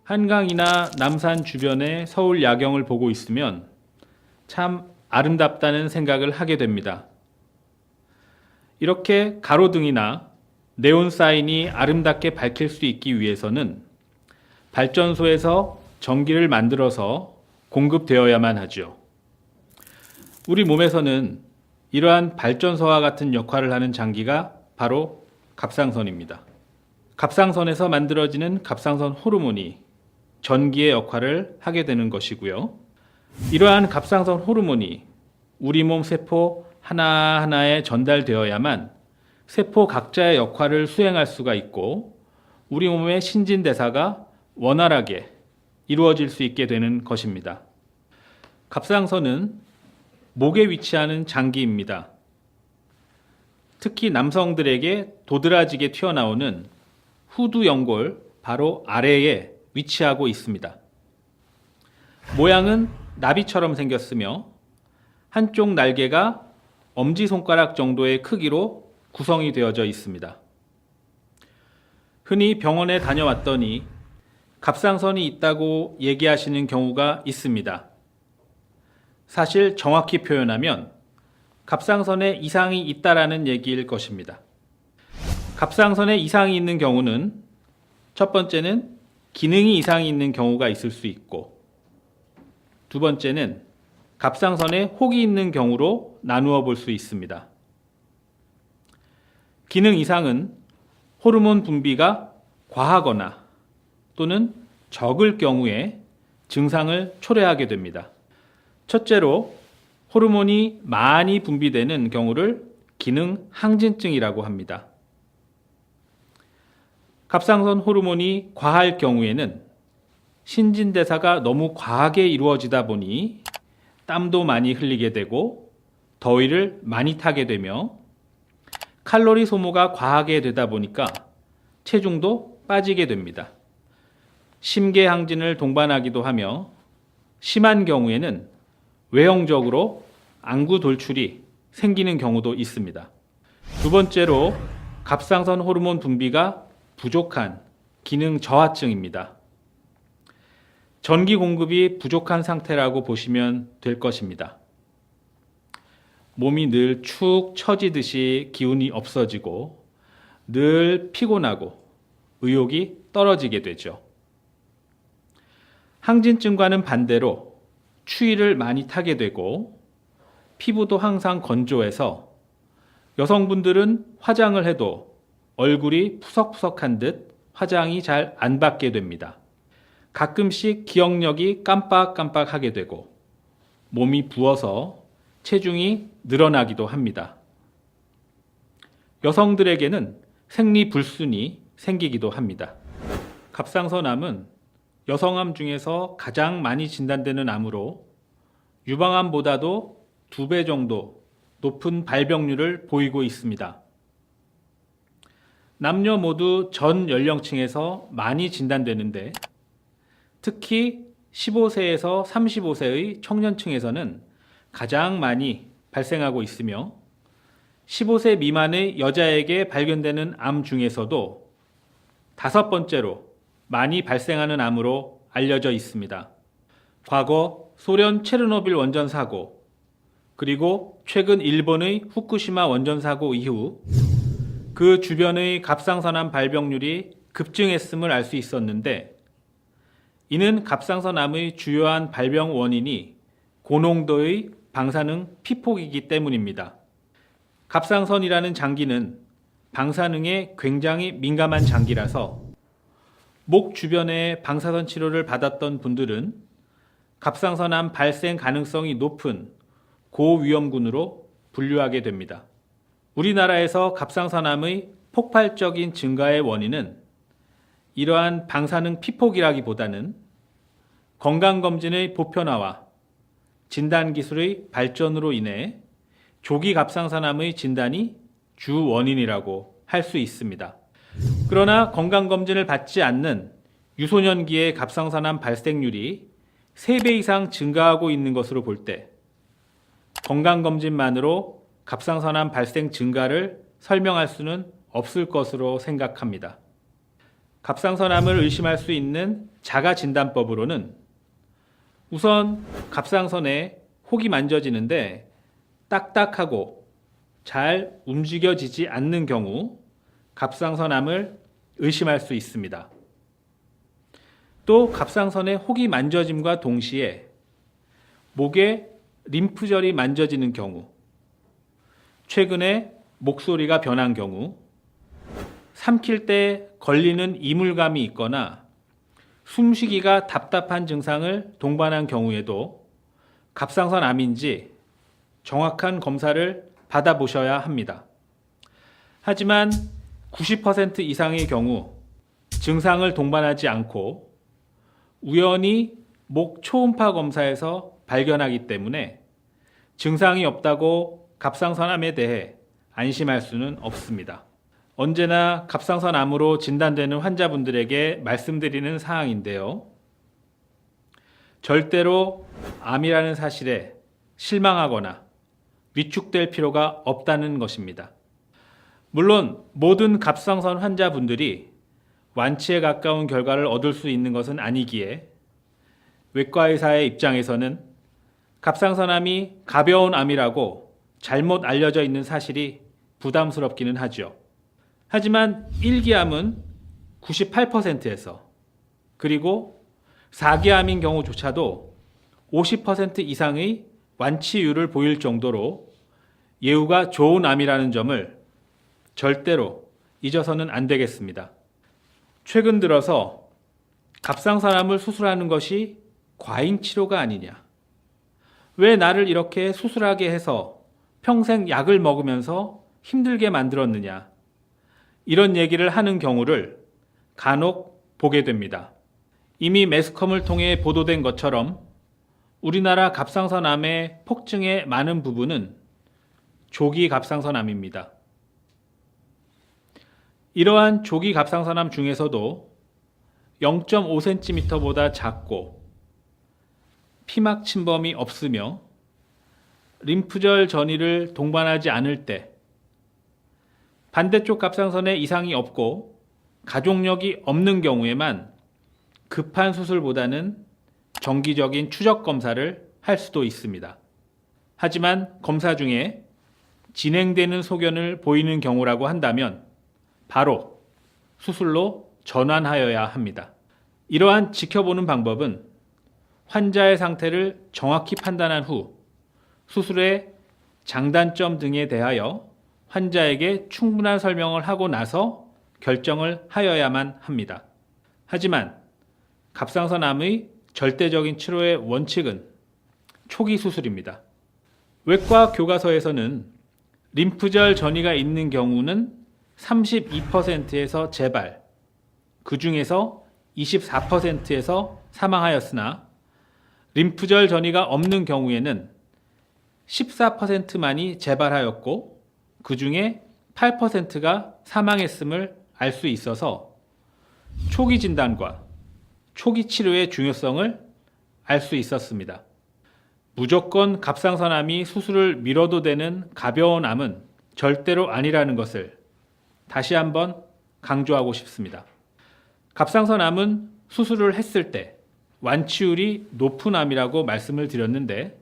한강이나 남산 주변의 서울 야경을 보고 있으면 참 아름답다는 생각을 하게 됩니다. 이렇게 가로등이나 네온 사인이 아름답게 밝힐 수 있기 위해서는 발전소에서 전기를 만들어서 공급되어야만 하죠. 우리 몸에서는 이러한 발전소와 같은 역할을 하는 장기가 바로 갑상선입니다. 갑상선에서 만들어지는 갑상선 호르몬이 전기의 역할을 하게 되는 것이고요. 이러한 갑상선 호르몬이 우리 몸 세포 하나하나에 전달되어야만 세포 각자의 역할을 수행할 수가 있고 우리 몸의 신진대사가 원활하게 이루어질 수 있게 되는 것입니다. 갑상선은 목에 위치하는 장기입니다. 특히 남성들에게 도드라지게 튀어나오는 후두연골 바로 아래에 위치하고 있습니다. 모양은 나비처럼 생겼으며 한쪽 날개가 엄지손가락 정도의 크기로 구성이 되어져 있습니다. 흔히 병원에 다녀왔더니 갑상선이 있다고 얘기하시는 경우가 있습니다. 사실 정확히 표현하면 갑상선에 이상이 있다라는 얘기일 것입니다. 갑상선에 이상이 있는 경우는 첫 번째는 기능이 이상이 있는 경우가 있을 수 있고 두 번째는 갑상선에 혹이 있는 경우로 나누어 볼 수 있습니다. 기능 이상은 호르몬 분비가 과하거나 또는 적을 경우에 증상을 초래하게 됩니다. 첫째로 호르몬이 많이 분비되는 경우를 기능 항진증이라고 합니다. 갑상선 호르몬이 과할 경우에는 신진대사가 너무 과하게 이루어지다 보니 땀도 많이 흘리게 되고 더위를 많이 타게 되며 칼로리 소모가 과하게 되다 보니까 체중도 빠지게 됩니다. 심계항진을 동반하기도 하며 심한 경우에는 외형적으로 안구 돌출이 생기는 경우도 있습니다. 두 번째로 갑상선 호르몬 분비가 부족한 기능 저하증입니다. 전기 공급이 부족한 상태라고 보시면 될 것입니다. 몸이 늘 축 처지듯이 기운이 없어지고 늘 피곤하고 의욕이 떨어지게 되죠. 항진증과는 반대로 추위를 많이 타게 되고 피부도 항상 건조해서 여성분들은 화장을 해도 얼굴이 푸석푸석한 듯 화장이 잘 안 받게 됩니다. 가끔씩 기억력이 깜빡깜빡하게 되고 몸이 부어서 체중이 늘어나기도 합니다. 여성들에게는 생리불순이 생기기도 합니다. 갑상선암은 여성암 중에서 가장 많이 진단되는 암으로 유방암보다도 2배 정도 높은 발병률을 보이고 있습니다. 남녀 모두 전 연령층에서 많이 진단되는데 특히 15세에서 35세의 청년층에서는 가장 많이 발생하고 있으며 15세 미만의 여자에게 발견되는 암 중에서도 5번째로 많이 발생하는 암으로 알려져 있습니다. 과거 소련 체르노빌 원전 사고 그리고 최근 일본의 후쿠시마 원전 사고 이후 그 주변의 갑상선암 발병률이 급증했음을 알 수 있었는데 이는 갑상선암의 주요한 발병 원인이 고농도의 방사능 피폭이기 때문입니다. 갑상선이라는 장기는 방사능에 굉장히 민감한 장기라서 목 주변에 방사선 치료를 받았던 분들은 갑상선암 발생 가능성이 높은 고위험군으로 분류하게 됩니다. 우리나라에서 갑상선암의 폭발적인 증가의 원인은 이러한 방사능 피폭이라기보다는 건강검진의 보편화와 진단기술의 발전으로 인해 조기 갑상선암의 진단이 주 원인이라고 할 수 있습니다. 그러나 건강검진을 받지 않는 유소년기의 갑상선암 발생률이 3배 이상 증가하고 있는 것으로 볼 때 건강검진만으로 갑상선암 발생 증가를 설명할 수는 없을 것으로 생각합니다. 갑상선암을 의심할 수 있는 자가진단법으로는 우선 갑상선에 혹이 만져지는데 딱딱하고 잘 움직여지지 않는 경우 갑상선암을 의심할 수 있습니다. 또 갑상선에 혹이 만져짐과 동시에 목에 림프절이 만져지는 경우, 최근에 목소리가 변한 경우, 삼킬 때 걸리는 이물감이 있거나 숨쉬기가 답답한 증상을 동반한 경우에도 갑상선암인지 정확한 검사를 받아보셔야 합니다. 하지만 90% 이상의 경우 증상을 동반하지 않고 우연히 목 초음파 검사에서 발견하기 때문에 증상이 없다고 갑상선암에 대해 안심할 수는 없습니다. 언제나 갑상선암으로 진단되는 환자분들에게 말씀드리는 사항인데요. 절대로 암이라는 사실에 실망하거나 위축될 필요가 없다는 것입니다. 물론 모든 갑상선 환자분들이 완치에 가까운 결과를 얻을 수 있는 것은 아니기에 외과의사의 입장에서는 갑상선암이 가벼운 암이라고 잘못 알려져 있는 사실이 부담스럽기는 하죠. 하지만 1기암은 98%에서 그리고 4기암인 경우조차도 50% 이상의 완치율을 보일 정도로 예후가 좋은 암이라는 점을 절대로 잊어서는 안 되겠습니다. 최근 들어서 갑상선암을 수술하는 것이 과잉 치료가 아니냐, 왜 나를 이렇게 수술하게 해서 평생 약을 먹으면서 힘들게 만들었느냐, 이런 얘기를 하는 경우를 간혹 보게 됩니다. 이미 매스컴을 통해 보도된 것처럼 우리나라 갑상선암의 폭증의 많은 부분은 조기 갑상선암입니다. 이러한 조기 갑상선암 중에서도 0.5cm보다 작고 피막 침범이 없으며 림프절 전이를 동반하지 않을 때, 반대쪽 갑상선에 이상이 없고 가족력이 없는 경우에만 급한 수술보다는 정기적인 추적 검사를 할 수도 있습니다. 하지만 검사 중에 진행되는 소견을 보이는 경우라고 한다면 바로 수술로 전환하여야 합니다. 이러한 지켜보는 방법은 환자의 상태를 정확히 판단한 후 수술의 장단점 등에 대하여 환자에게 충분한 설명을 하고 나서 결정을 하여야만 합니다. 하지만 갑상선암의 절대적인 치료의 원칙은 초기 수술입니다. 외과 교과서에서는 림프절 전이가 있는 경우는 32%에서 재발, 그 중에서 24%에서 사망하였으나 림프절 전이가 없는 경우에는 14%만이 재발하였고 그 중에 8%가 사망했음을 알 수 있어서 초기 진단과 초기 치료의 중요성을 알 수 있었습니다. 무조건 갑상선암이 수술을 미뤄도 되는 가벼운 암은 절대로 아니라는 것을 다시 한번 강조하고 싶습니다. 갑상선암은 수술을 했을 때 완치율이 높은 암이라고 말씀을 드렸는데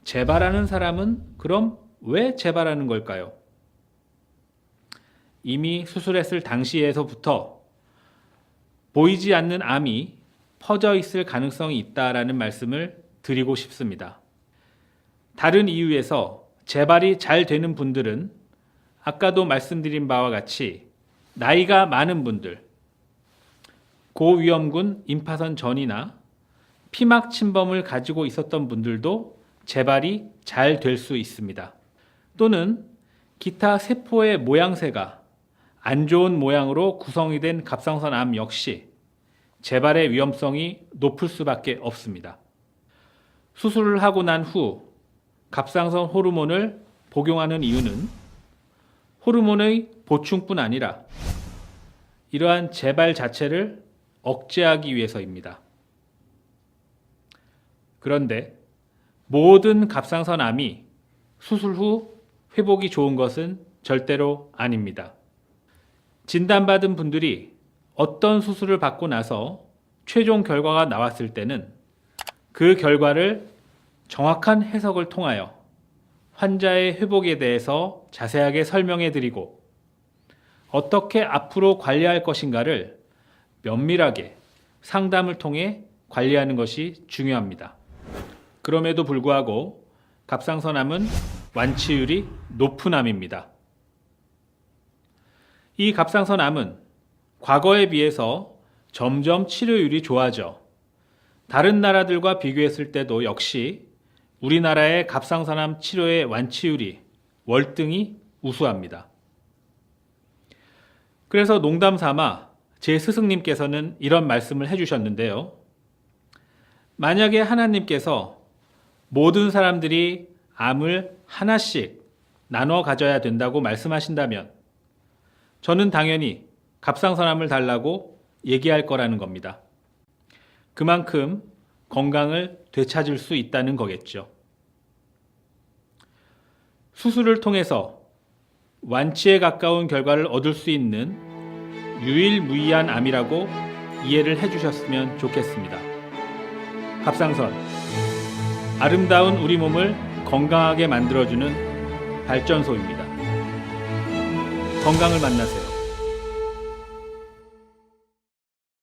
재발하는 사람은 그럼 왜 재발하는 걸까요? 이미 수술했을 당시에서부터 보이지 않는 암이 퍼져 있을 가능성이 있다라는 말씀을 드리고 싶습니다. 다른 이유에서 재발이 잘 되는 분들은 아까도 말씀드린 바와 같이 나이가 많은 분들, 고위험군 임파선 전이나 피막 침범을 가지고 있었던 분들도 재발이 잘 될 수 있습니다. 또는 기타 세포의 모양새가 안 좋은 모양으로 구성이 된 갑상선암 역시 재발의 위험성이 높을 수밖에 없습니다. 수술을 하고 난 후 갑상선 호르몬을 복용하는 이유는 호르몬의 보충뿐 아니라 이러한 재발 자체를 억제하기 위해서입니다. 그런데 모든 갑상선암이 수술 후 회복이 좋은 것은 절대로 아닙니다. 진단받은 분들이 어떤 수술을 받고 나서 최종 결과가 나왔을 때는 그 결과를 정확한 해석을 통하여 환자의 회복에 대해서 자세하게 설명해 드리고 어떻게 앞으로 관리할 것인가를 면밀하게 상담을 통해 관리하는 것이 중요합니다. 그럼에도 불구하고 갑상선암은 완치율이 높은 암입니다. 이 갑상선암은 과거에 비해서 점점 치료율이 좋아져 다른 나라들과 비교했을 때도 역시 우리나라의 갑상선암 치료의 완치율이 월등히 우수합니다. 그래서 농담 삼아 제 스승님께서는 이런 말씀을 해주셨는데요. 만약에 하나님께서 모든 사람들이 암을 하나씩 나눠 가져야 된다고 말씀하신다면 저는 당연히 갑상선암을 달라고 얘기할 거라는 겁니다. 그만큼 건강을 되찾을 수 있다는 거겠죠. 수술을 통해서 완치에 가까운 결과를 얻을 수 있는 유일무이한 암이라고 이해를 해주셨으면 좋겠습니다. 갑상선, 아름다운 우리 몸을 건강하게 만들어주는 발전소입니다. 건강을 만나세요.